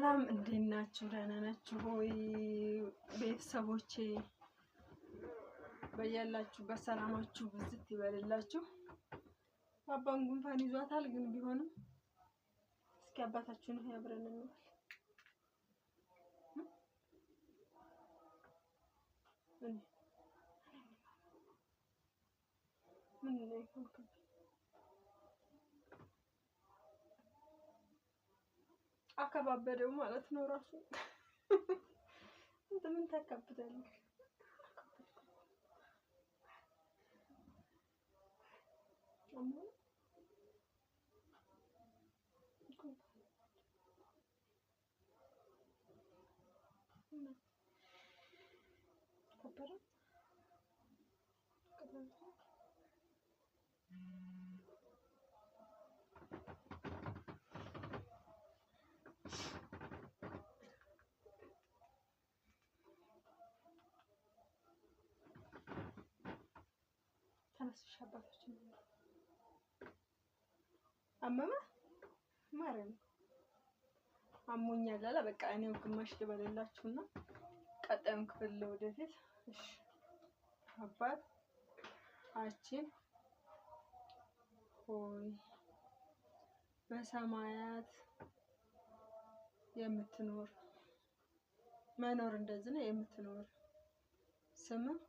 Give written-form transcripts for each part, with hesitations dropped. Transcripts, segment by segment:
ሰላም እንዴት ናችሁ? ደህና ናችሁ ሆይ? ቤተሰቦቼ በያላችሁ በሰላማችሁ ብዝት ይበልላችሁ። አባን ጉንፋን ይዟታል፣ ግን ቢሆንም እስኪ አባታችሁን ያብረን እንበል። ምን ነው አከባበደው ማለት ነው ራሱ። ምን ተከብደልሽ? ተነስሽ አባታችን አመመ ማረም አሞኛል አለ። በቃ እኔው ግማሽ ልበልላችሁና ቀጣዩን ክፍል ለወደፊት እሺ። አባት አችን ሆይ በሰማያት የምትኖር መኖር እንደዚህ ነው የምትኖር፣ ስምህ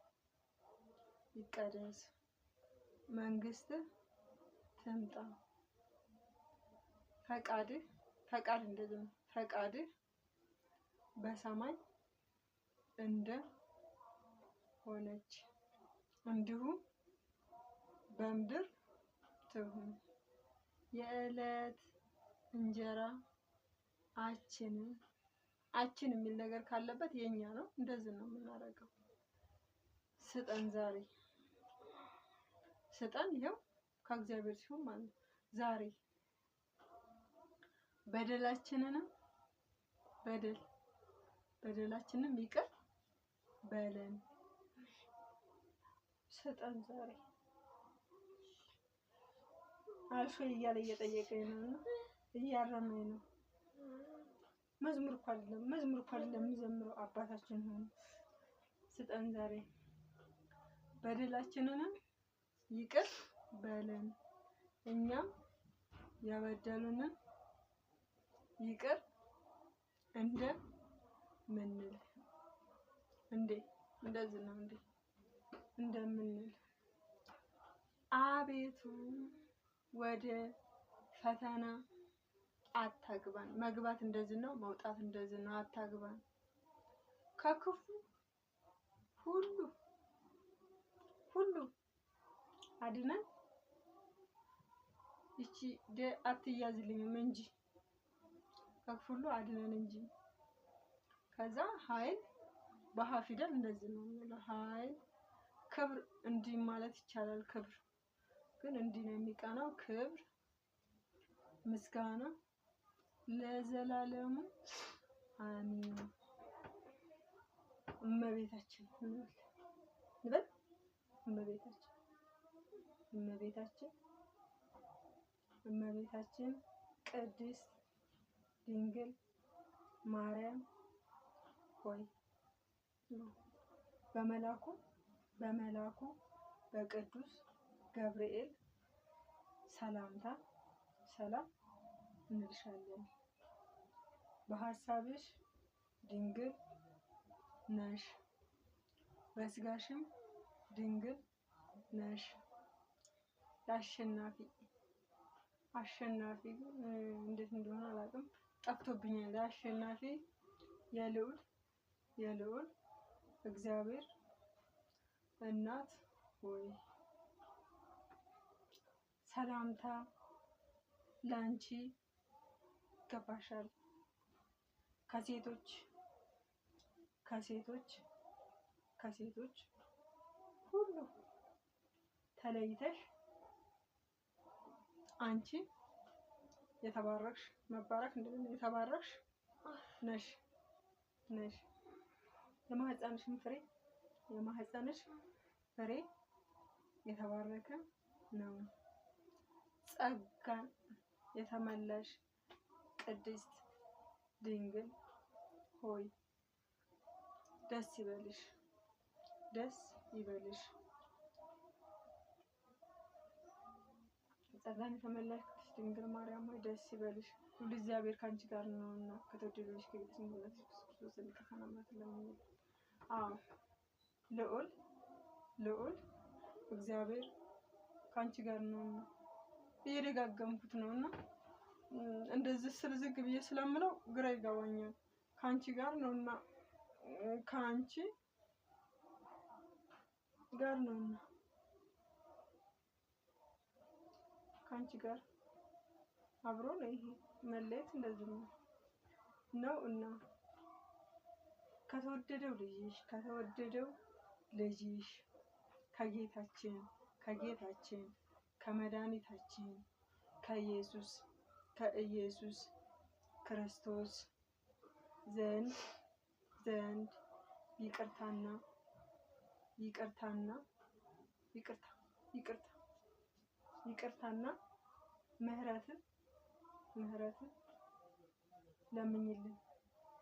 ይቀደስ፣ መንግስትህ ትምጣ፣ ፈቃድ እንደዚህ ነው፣ ፈቃድህ በሰማይ እንደ ሆነች እንዲሁም በምድር ትሁን። የዕለት እንጀራ አችን የሚል ነገር ካለበት የኛ ነው። እንደዚህ ነው የምናደርገው። ስጠን ዛሬ ስጠን፣ ይሄው ከእግዚአብሔር ሲሆን ማለት ነው። ዛሬ በደላችንን ይቅር በለን፣ ስጠን ዛሬ አልፎ እያለ እየጠየቀኝ ነው፣ እያረመኝ ነው። መዝሙር እኮ አይደለም የሚዘምረው። አባታችን ሆይ ስጠን ዛሬ በደላችንን ይቅር በለን፣ እኛም ያበደሉንን ይቅር እንደምንል። እንደዚህ ነው እንደምንል። አቤቱ ወደ ፈተና አታግባን። መግባት እንደዚህ ነው፣ መውጣት እንደዚህ ነው። አታግባን ከክፉ ሁሉ አድነን። እቺ አትያዝልኝም እንጂ ከክፉ ሁሉ አድነን እንጂ። ከዛ ኃይል በሃ ፊደል እንደዚህ ነው የሚለው። ኃይል ክብር እንዲህ ማለት ይቻላል። ክብር ግን እንዲህ ነው የሚቀናው። ክብር ምስጋና ለዘላለሙ አሜን። እመቤታችን ንበል። እመቤታችን ቅድስት ድንግል ማርያም ሆይ በመላኩ በቅዱስ ገብርኤል ሰላምታ ሰላም እንልሻለን። በሐሳብሽ ድንግል ነሽ፣ በስጋሽም ድንግል ነሽ። አሸናፊ እንዴት እንደሆነ አላውቅም፣ ጠፍቶብኛል። አሸናፊ የልዑል እግዚአብሔር እናት ሆይ ሰላምታ ላንቺ ይገባሻል። ከሴቶች ሁሉ ተለይተሽ አንቺ የተባረክሽ መባረክ እንደምን የተባረክሽ ነሽ። የማህፀንሽ ፍሬ የተባረከ ነው። ጸጋን የተመላሽ ቅድስት ድንግል ሆይ ደስ ይበልሽ፣ ደስ ይበልሽ። ጸጋን የተመላሽ ቅድስት ድንግል ማርያም ሆይ ደስ ይበልሽ፣ ሁሉ እግዚአብሔር ካንቺ ጋር ነውና ከተወደደች ከጌታችን ከኢየሱስ ክርስቶስ ዘንድ ከሰማያት ለምኝ። ልዑል እግዚአብሔር ካንቺ ጋር ነውና እየደጋገምኩት ነውና እንደዚህ ስር ዝግ ብዬ ስለምለው ግራ ይገባኛል። ካንቺ ጋር ነውና ካንቺ ጋር ነውና ካንቺ ጋር አብሮ ነው። ይሄ መለየት እንደዚህ ነው እና ከተወደደው ልጅሽ ከጌታችን ከመድኃኒታችን ከኢየሱስ ክርስቶስ ዘንድ ይቅርታና ምህረትን ለምኝልን።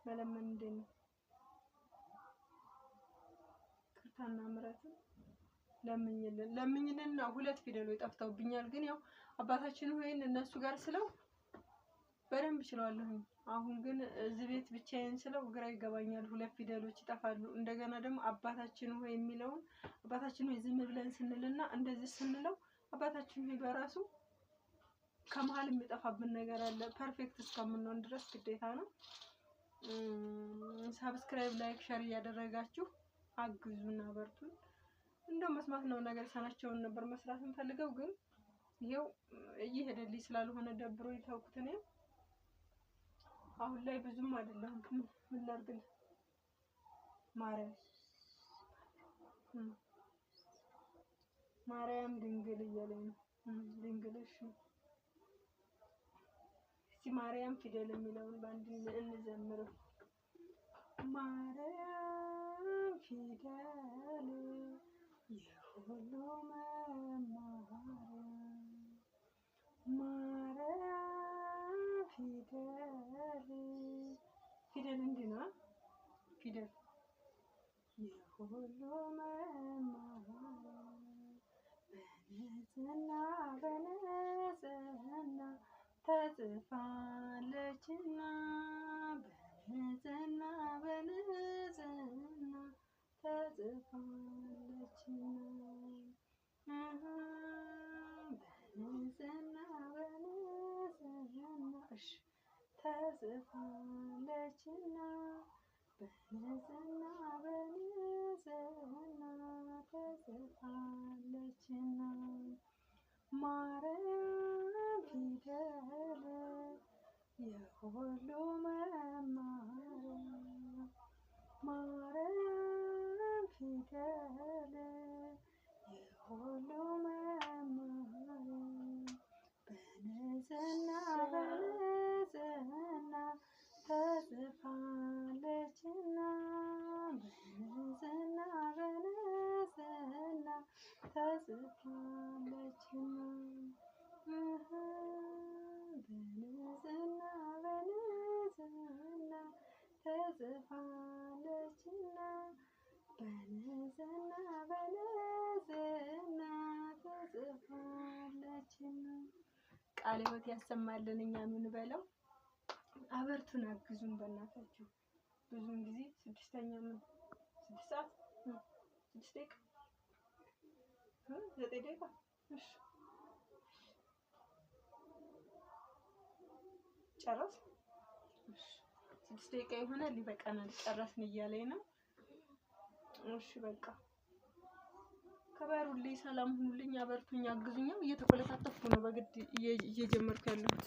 መለመን እንዴት ነው? ይቅርታና ምህረትን ለምኝልንና ሁለት ፊደሎች ጠፍተውብኛል። ግን ያው አባታችን ሆይን እነሱ ጋር ስለው በደንብ እችላለሁ። አሁን ግን እዚህ ቤት ብቻዬን ስለው ግራ ይገባኛል። ሁለት ፊደሎች ይጠፋሉ። እንደገና ደግሞ አባታችን ሆይ የሚለውን አባታችን ሆይ ዝም ብለን ስንልና እንደዚህ ስንለው አባታችን ሆይ በራሱ ከመሀል የሚጠፋብን ነገር አለ። ፐርፌክት እስከምንሆን ድረስ ግዴታ ነው። ሰብስክራይብ፣ ላይክ፣ ሼር እያደረጋችሁ አግዙና በርቱን። እንደው መስማት ነው ነገር ሰናቸውን ነበር መስራት እንፈልገው ግን ይሄው እየሄደልኝ ስላልሆነ ደብሮ ይተውኩት ነው። አሁን ላይ ብዙም አይደለም። ምን ላድርግ? ማርያም ድንግል እያለኝ ነው። ድንግልሽ እስቲ ማርያም ፊደል የሚለውን ባንድ እንዘምረው። ማርያም ፊደል የሁሉ መማሪያ፣ ማርያም ፊደል እንዲህ ነው። ፊደል የሁሉ መማሪያ በንጽሕና ተጽፋለችና በንጽሕና ተጽፋለችና በንጽሕና ተጽፋለችና በንጽሕና ተጽፋለችና ማርያም ፊደል የሁሉ መማሪያ፣ ማርያም ፊደል የሁሉ መማሪያ በንጽሕና ተጽፋለችና በንጽሕና ተጽፋለችና በንጽሕና ተጽፋለችና በንጽሕና ተጽፋለችና። ቃለ ሕይወት ያሰማልን። እኛ ምን በለው አበርቱን፣ አግዙን በእናታችሁ። ብዙውን ጊዜ 6 ሰዓት 6 ደቂቃ 9 ደቂቃ ጨረስ 6 ደቂቃ ይሆናል። ይበቃናል፣ ጨረስን እያለኝ ነው። እሺ በቃ ከበሩልኝ፣ ሰላም ሁኑልኝ፣ አበርቱኝ፣ አግዙኝ። እየተቆለታተፍኩ ነው በግድ እየጀመርኩ ያለሁት።